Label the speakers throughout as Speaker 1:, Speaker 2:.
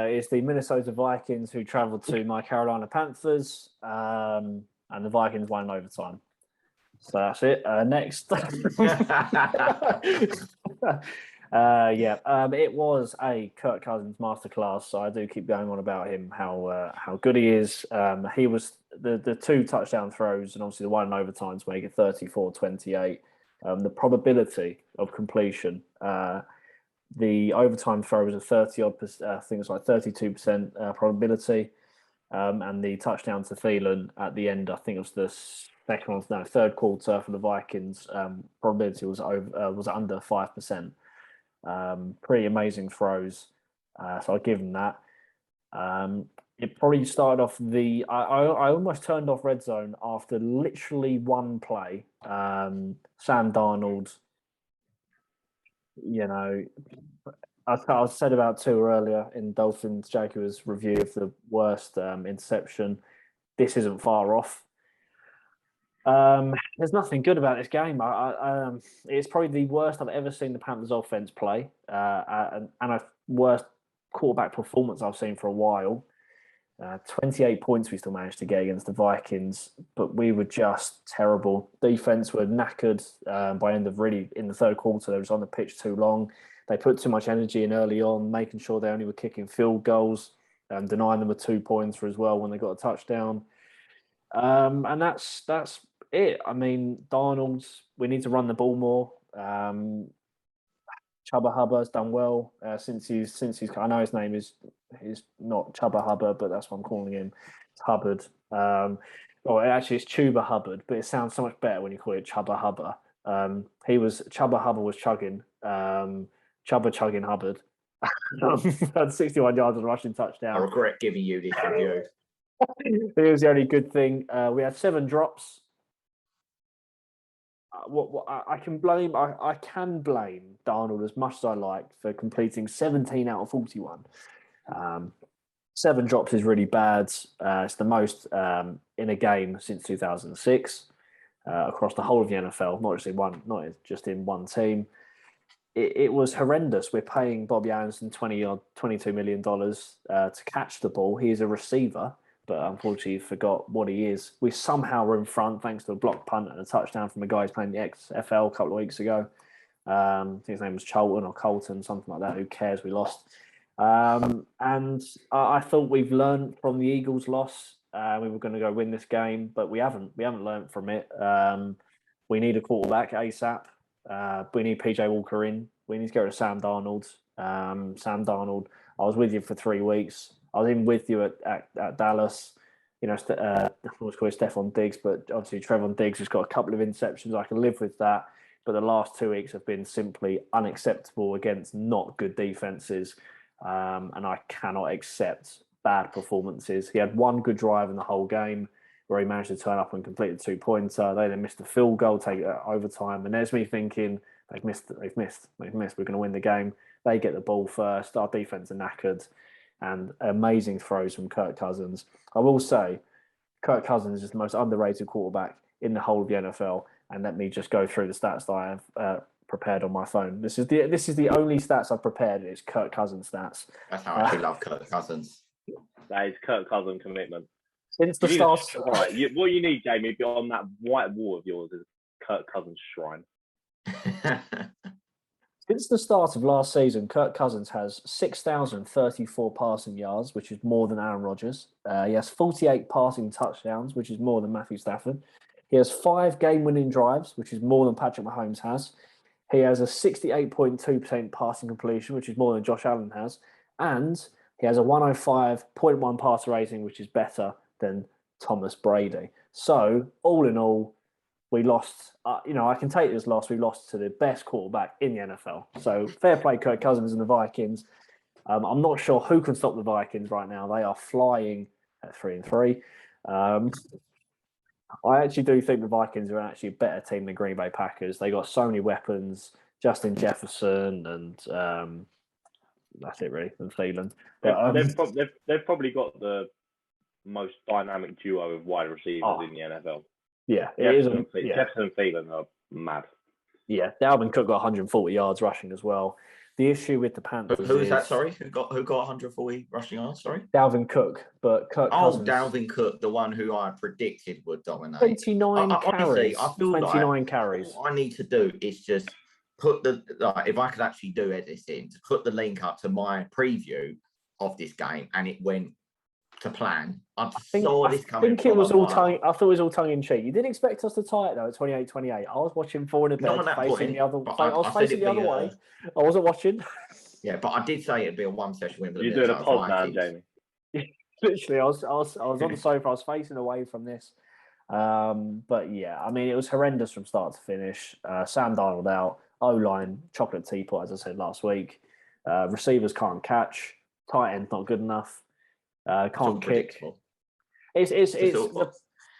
Speaker 1: It's the Minnesota Vikings who travelled to my Carolina Panthers, and the Vikings won in overtime. So that's it. Next. It was a Kirk Cousins masterclass. So I do keep going on about him, how good he is. He was the two touchdown throws and obviously the one in overtime to make it 34-28. The probability of completion. The overtime throw was a 30-odd%, I think it was like 32% probability. And the touchdown to Thielen at the end, I think it was the third quarter for the Vikings. Probability was under 5%. Pretty amazing throws. So I'll give him that. It probably started off I almost turned off red zone after literally one play. Sam Darnold, I said about two earlier in Dolphins Jaguars review of the worst interception. This isn't far off. There's nothing good about this game. It's probably the worst I've ever seen the Panthers offense play, and a worst quarterback performance I've seen for a while. 28 points we still managed to get against the Vikings, but we were just terrible. Defense were knackered by end of really in the third quarter. They was on the pitch too long. They put too much energy in early on, making sure they only were kicking field goals, denying them a 2-pointer as well when they got a touchdown. And that's it. I mean, Darnold's, we need to run the ball more. Chuba Hubbard's done well since he's. I know his name is not Chuba Hubbard, but that's what I'm calling him. It's Hubbard. Actually, it's Chuba Hubbard, but it sounds so much better when you call it Chuba Hubbard. Chuba Hubbard was chugging. Chuba chugging Hubbard. Had 61 yards on a rushing touchdown.
Speaker 2: I regret giving you this review.
Speaker 1: It was the only good thing. We had 7 drops. I can blame Darnold as much as I like for completing 17 out of 41. 7 drops is really bad. It's the most in a game since 2006 across the whole of the NFL, not just in one team. It was horrendous. We're paying Bobby Anderson $22 million to catch the ball. He is a receiver, but unfortunately forgot what he is. We somehow were in front thanks to a blocked punt and a touchdown from a guy who's playing the XFL a couple of weeks ago. I think his name was Cholton or Colton, something like that. Who cares? We lost. And I thought we've learned from the Eagles' loss. We were going to go win this game, but we haven't. We haven't learned from it. We need a quarterback ASAP. We need PJ Walker in. We need to go to Sam Darnold. Sam Darnold, I was with you for 3 weeks. I was even with you at Dallas. I was called Stephon Diggs, but obviously Trevon Diggs has got a couple of interceptions. I can live with that. But the last 2 weeks have been simply unacceptable against not good defenses. And I cannot accept bad performances. He had one good drive in the whole game where he managed to turn up and complete a 2-pointer. They then missed a field goal, take it overtime. And there's me thinking, they've missed. We're going to win the game. They get the ball first. Our defense are knackered. And amazing throws from Kirk Cousins. I will say, Kirk Cousins is the most underrated quarterback in the whole of the NFL. And let me just go through the stats that I have prepared on my phone. This is the only stats I've prepared. It's Kirk Cousins stats.
Speaker 2: That's how I actually love Kirk Cousins.
Speaker 3: That is Kirk Cousins commitment.
Speaker 1: Since the start,
Speaker 3: what you need, Jamie, beyond that white wall of yours is Kirk Cousins' shrine.
Speaker 1: Since the start of last season, Kirk Cousins has 6,034 passing yards, which is more than Aaron Rodgers. He has 48 passing touchdowns, which is more than Matthew Stafford. He has 5 game-winning drives, which is more than Patrick Mahomes has. He has a 68.2% passing completion, which is more than Josh Allen has. And he has a 105.1 passer rating, which is better than Thomas Brady. So, all in all, we lost. I can take this loss. We lost to the best quarterback in the NFL. So, fair play, Kirk Cousins and the Vikings. I'm not sure who can stop the Vikings right now. They are flying at 3-3. I actually do think the Vikings are actually a better team than Green Bay Packers. They got so many weapons, Justin Jefferson, and that's it really, and Thielen.
Speaker 3: They've probably got the most dynamic duo of wide receivers in the NFL.
Speaker 1: Yeah,
Speaker 3: Jefferson and Thielen are mad.
Speaker 1: Yeah, Dalvin Cook got 140 yards rushing as well. The issue with the Panthers
Speaker 2: Who was that?
Speaker 1: is
Speaker 2: Sorry, who got 140 rushing yards? Sorry.
Speaker 1: Dalvin Cook, but Kirk Cousins.
Speaker 2: Dalvin Cook, the one who I predicted would dominate.
Speaker 1: 29
Speaker 2: honestly,
Speaker 1: carries.
Speaker 2: I feel
Speaker 1: 29 carries.
Speaker 2: All I need to do is just put if I could actually do editing, to put the link up to my preview of this game, and it went to plan. I saw this coming.
Speaker 1: I thought it was all tongue in cheek. You didn't expect us to tie it though at 28-28. I was watching four in a bed, facing the other. I was facing the other way. I wasn't watching.
Speaker 2: Yeah, but I did say it'd be a one-session win.
Speaker 3: You're doing a pod now, Jamie.
Speaker 1: Literally, I was on the sofa. I was facing away from this. But yeah, I mean, it was horrendous from start to finish. Sam Darnold out. O-line, chocolate teapot, as I said last week. Receivers can't catch. Tight end not good enough. Can't kick. It's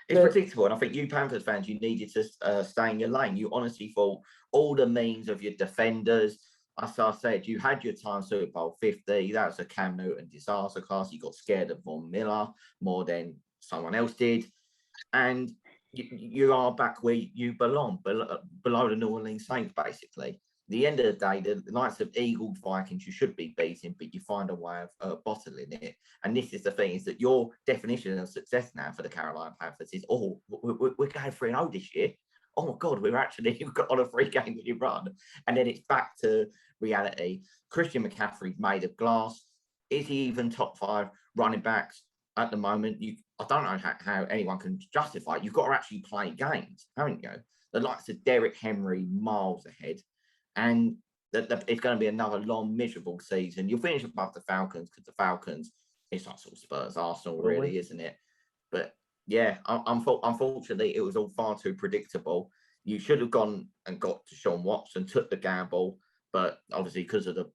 Speaker 2: predictable, and I think you Panthers fans, you needed to stay in your lane. You honestly thought all the means of your defenders. As I said, you had your time Super Bowl 50. That was a Cam Newton disaster class. You got scared of Von Miller more than someone else did, and you are back where you belong, below the New Orleans Saints, basically. At the end of the day, the likes of Eagles, Vikings, you should be beating, but you find a way of bottling it. And this is the thing, is that your definition of success now for the Carolina Panthers is, we're going 3-0 this year. Oh my God, we've got on a 3-game run. And then it's back to reality. Christian McCaffrey's made of glass. Is he even top 5 running backs at the moment? I don't know how anyone can justify it. You've got to actually play games, haven't you? The likes of Derrick Henry miles ahead. And it's going to be another long, miserable season. You'll finish above the Falcons, because the Falcons, it's like sort of Spurs, Arsenal, really, isn't it? But yeah, unfortunately, it was all far too predictable. You should have gone and got Deshaun Watson, took the gamble, but obviously because of the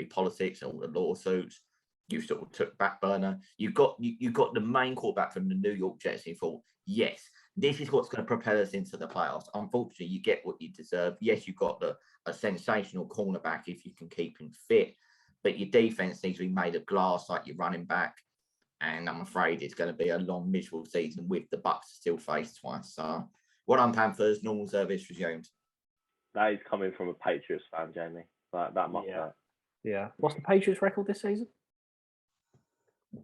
Speaker 2: politics and all the lawsuits, you sort of took back burner. You got the main quarterback from the New York Jets, and you thought, yes, this is what's going to propel us into the playoffs. Unfortunately, you get what you deserve. Yes, you've got a sensational cornerback if you can keep him fit, but your defense needs to be made of glass, like your running back. And I'm afraid it's going to be a long, miserable season with the Bucs still faced twice. So, well done, Panthers. Normal service resumed.
Speaker 3: That is coming from a Patriots fan, Jamie. That must hurt.
Speaker 1: Yeah. What's the Patriots' record this season?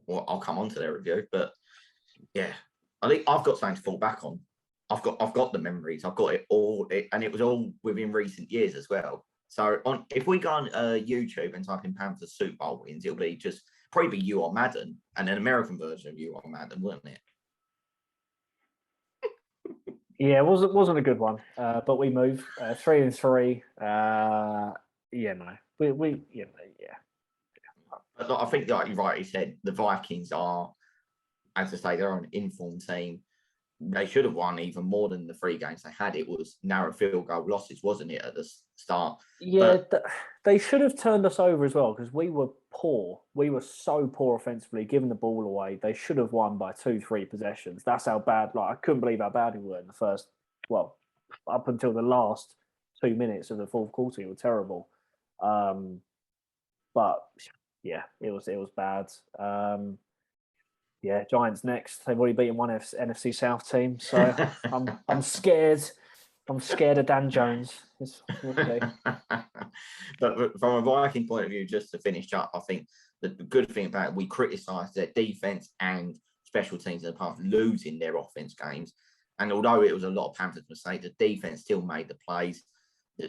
Speaker 2: Well, I'll come on to their review, but yeah, I think I've got something to fall back on. I've got the memories. I've got it all, and it was all within recent years as well. So if we go on YouTube and type in Panthers Super Bowl wins, it'll be just probably be you or Madden, and an American version of you or Madden, wouldn't it?
Speaker 1: Yeah, it wasn't a good one, but we moved 3-3.
Speaker 2: But I think, like you rightly said, the Vikings are, as I say, they're an informed team. They should have won even more than the 3 games they had. It was narrow field goal losses, wasn't it, at the start?
Speaker 1: Yeah, they should have turned us over as well, because we were poor. We were so poor offensively, giving the ball away. They should have won by 2-3 possessions. That's how bad. I couldn't believe how bad we were in the first. Well, up until the last 2 minutes of the fourth quarter, we were terrible. But yeah, it was bad. Yeah, Giants next. They've already beaten one NFC South team, so I'm scared. I'm scared of Dan Jones.
Speaker 2: But from a Viking point of view, just to finish up, I think the good thing about it, we criticised their defence and special teams in the past losing their offence games. And although it was a lot of Panthers' mistakes, the defence still made the plays.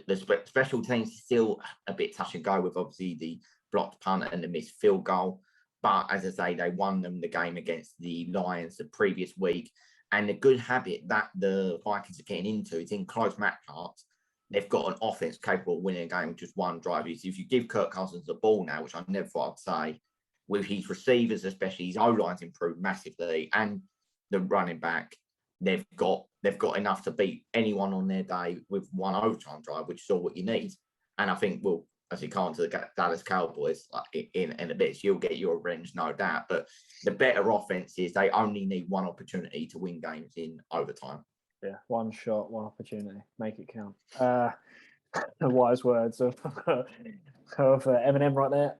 Speaker 2: The special teams still a bit touch and go with obviously the blocked punt and the missed field goal. But as I say, they won them the game against the Lions the previous week. And the good habit that the Vikings are getting into is in close matchups, they've got an offense capable of winning a game with just one drive. If you give Kirk Cousins the ball now, which I never thought I'd say, with his receivers, especially his O-line's improved massively, and the running back, they've got enough to beat anyone on their day with one overtime drive, which is all what you need. And I think as you come on to the Dallas Cowboys in a bit, you'll get your revenge, no doubt. But the better offense is they only need one opportunity to win games in overtime.
Speaker 1: Yeah, one shot, one opportunity. Make it count. The wise words of Eminem right there.